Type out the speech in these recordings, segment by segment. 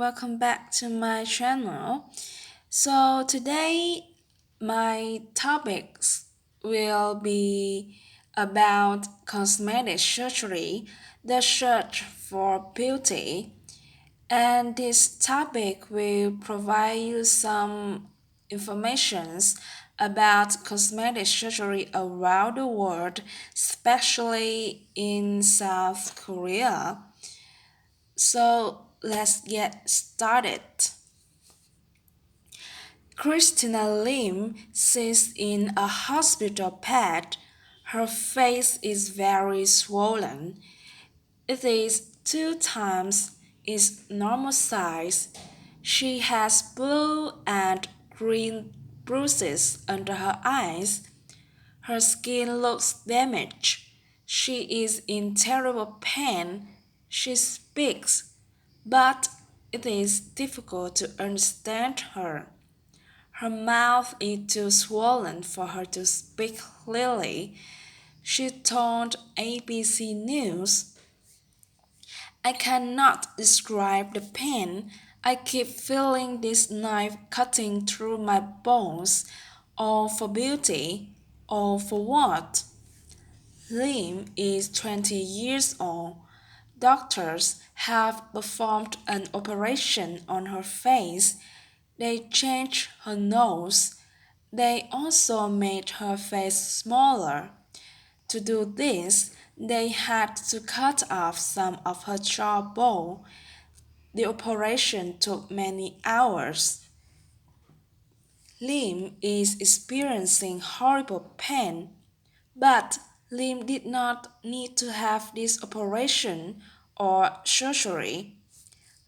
welcome back to my channel. So today my topics will be about cosmetic surgery, the search for beauty, and this topic will provide you some informations about cosmetic surgery around the world, especially in South Korea. So let's get started. Christina Lim sits in a hospital bed. Her face is very swollen. It is 2 times its normal size. She has blue and green bruises under her eyes. Her skin looks damaged. She is in terrible pain. She speaks, but it is difficult to understand her. Her mouth is too swollen for her to speak clearly. She told ABC News, "I cannot describe the pain. I keep feeling this knife cutting through my bones. All for beauty. All for what?" Lim is 20 years old. Doctors have performed an operation on her face. They changed her nose. They also made her face smaller. To do this, they had to cut off some of her jawbone. The operation took many hours. Lim is experiencing horrible pain. But Lim did not need to have this operation or surgery.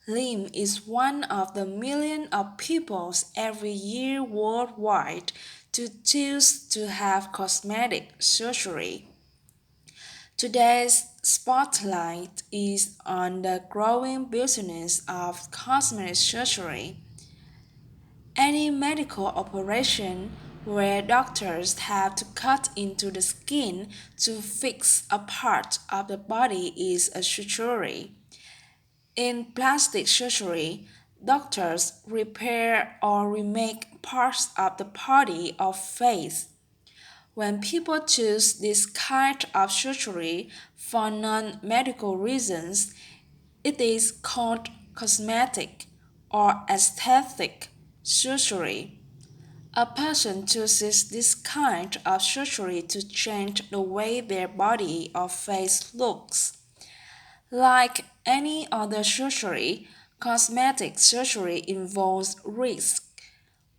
Lim is one of the millions of people every year worldwide to choose to have cosmetic surgery. Today's spotlight is on the growing business of cosmetic surgery. Any medical operation where doctors have to cut into the skin to fix a part of the body is a surgery. In plastic surgery, doctors repair or remake parts of the body or face. When people choose this kind of surgery for non-medical reasons, it is called cosmetic or aesthetic surgery. A person chooses this kind of surgery to change the way their body or face looks. Like any other surgery, cosmetic surgery involves risk.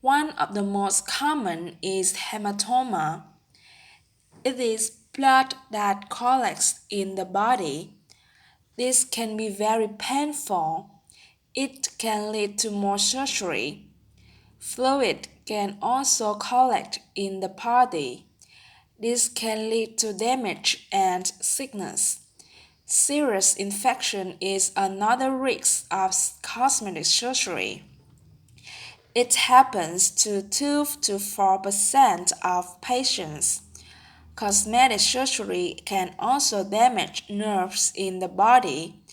One of the most common is hematoma. It is blood that collects in the body. This can be very painful. It can lead to more surgery. Fluid can also collect in the body. This can lead to damage and sickness. Serious infection is another risk of cosmetic surgery. It happens to 2 to 4% of patients. Cosmetic surgery can also damage nerves in the body.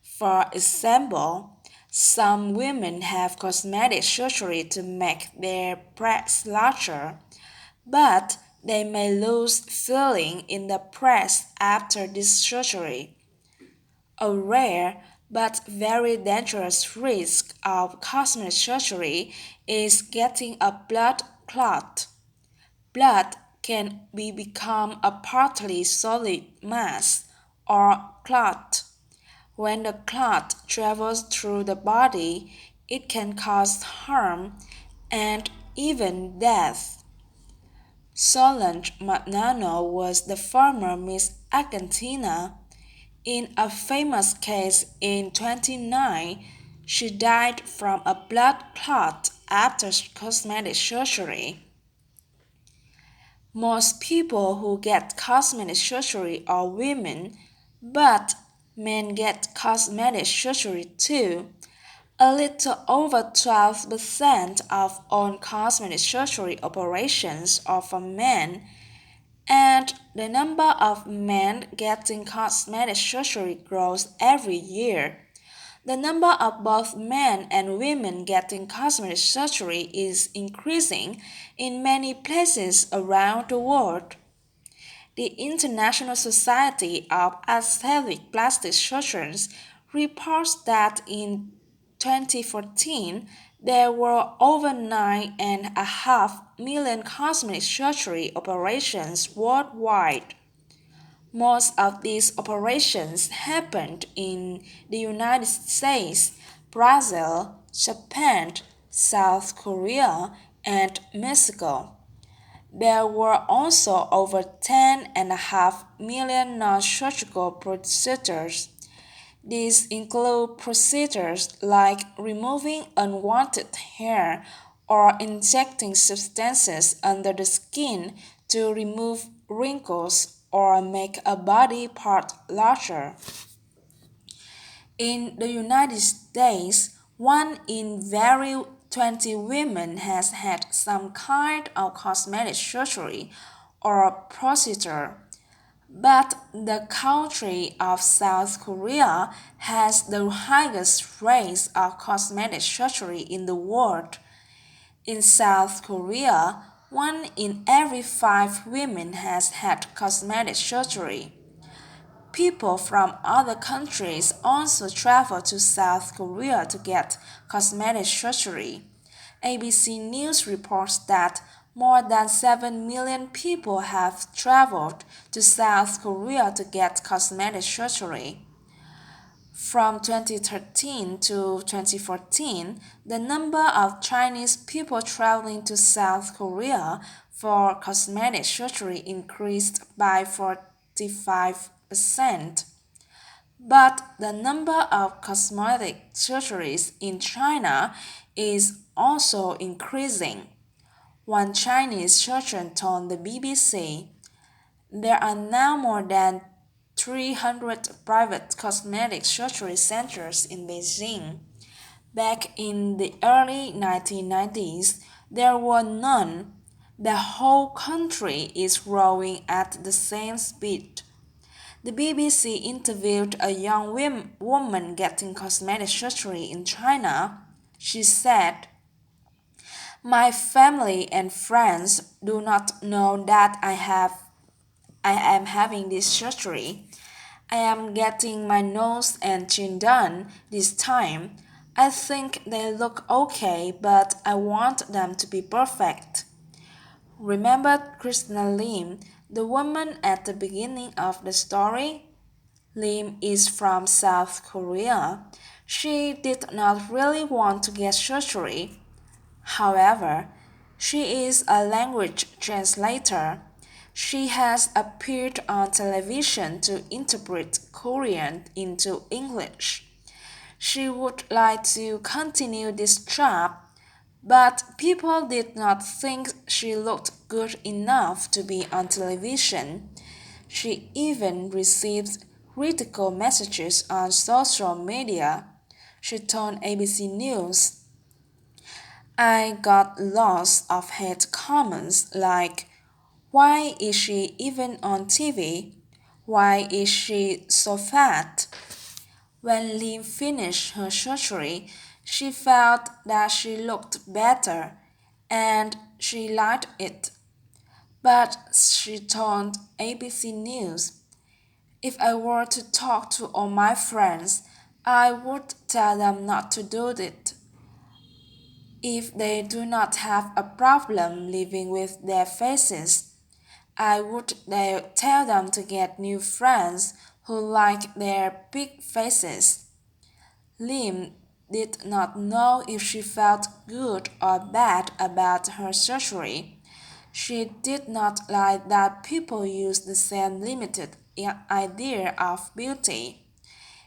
For example, some women have cosmetic surgery to make their breasts larger, but they may lose feeling in the breast after this surgery. A rare but very dangerous risk of cosmetic surgery is getting a blood clot. Blood can become a partly solid mass or clot. When the clot travels through the body, it can cause harm and even death. Solange Magnano was the former Miss Argentina. In a famous case in 2009, she died from a blood clot after cosmetic surgery. Most people who get cosmetic surgery are women, but men get cosmetic surgery too. A little over 12% of all cosmetic surgery operations are for men, and the number of men getting cosmetic surgery grows every year. The number of both men and women getting cosmetic surgery is increasing in many places around the world. The International Society of Aesthetic Plastic Surgeons reports that in 2014 there were over 9.5 million cosmetic surgery operations worldwide. Most of these operations happened in the United States, Brazil, Japan, South Korea, and Mexico. There were also over 10.5 million non-surgical procedures. These include procedures like removing unwanted hair or injecting substances under the skin to remove wrinkles or make a body part larger. In the United States, one in every 20 women has had some kind of cosmetic surgery or procedure. But the country of South Korea has the highest rates of cosmetic surgery in the world. In South Korea, one in every five women has had cosmetic surgery. People from other countries also travel to South Korea to get cosmetic surgery. ABC News reports that more than 7 million people have traveled to South Korea to get cosmetic surgery. From 2013 to 2014, the number of Chinese people traveling to South Korea for cosmetic surgery increased by 45%. But the number of cosmetic surgeries in China is also increasing. One Chinese surgeon told the BBC, "There are now more than 300 private cosmetic surgery centers in Beijing. Back in the early 1990s, there were none. The whole country is growing at the same speed." The BBC interviewed a young woman getting cosmetic surgery in China. She said, "My family and friends do not know that I am having this surgery. I am getting my nose and chin done this time. I think they look okay, but I want them to be perfect." Remember Christina Lim, the woman at the beginning of the story? Lim is from South Korea. She did not really want to get surgery. However, she is a language translator. She has appeared on television to interpret Korean into English. She would like to continue this job, but people did not think she looked good enough to be on television. She even received critical messages on social media. She told ABC News, "I got lots of hate comments like, 'Why is she even on TV? Why is she so fat?'" When Lim finished her surgery, she felt that she looked better and she liked it. But she told ABC News, "If I were to talk to all my friends, I would tell them not to do it. If they do not have a problem living with their faces, I would tell them to get new friends who like their big faces." Lim did not know if she felt good or bad about her surgery. She did not like that people use the same limited idea of beauty.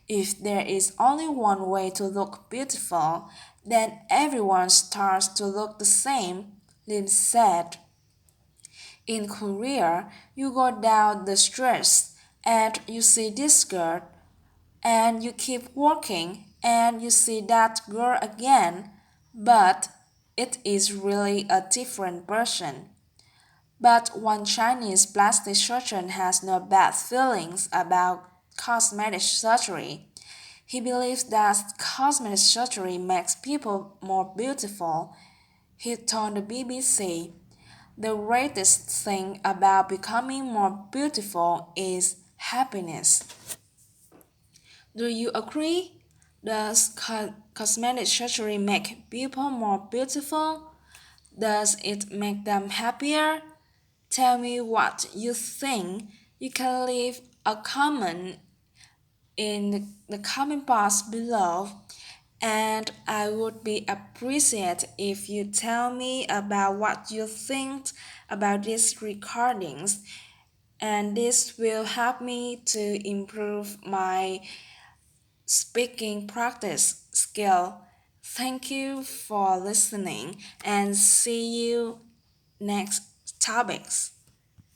"If there is only one way to look beautiful, then everyone starts to look the same," Lim said. "In Korea, you go down the streets and you see this girl, and you keep walking and you see that girl again, but it is really a different person." But one Chinese plastic surgeon has no bad feelings about cosmetic surgery. He believes that cosmetic surgery makes people more beautiful. He told the BBC, "The greatest thing about becoming more beautiful is happiness." Do you agree? Does cosmetic surgery make people more beautiful? Does it make them happier? Tell me what you think. You can leave a comment in the comment box below, and I would be appreciated if you tell me about what you think about these recordings, and this will help me to improve my speaking practice skill. Thank you for listening and see you next topics.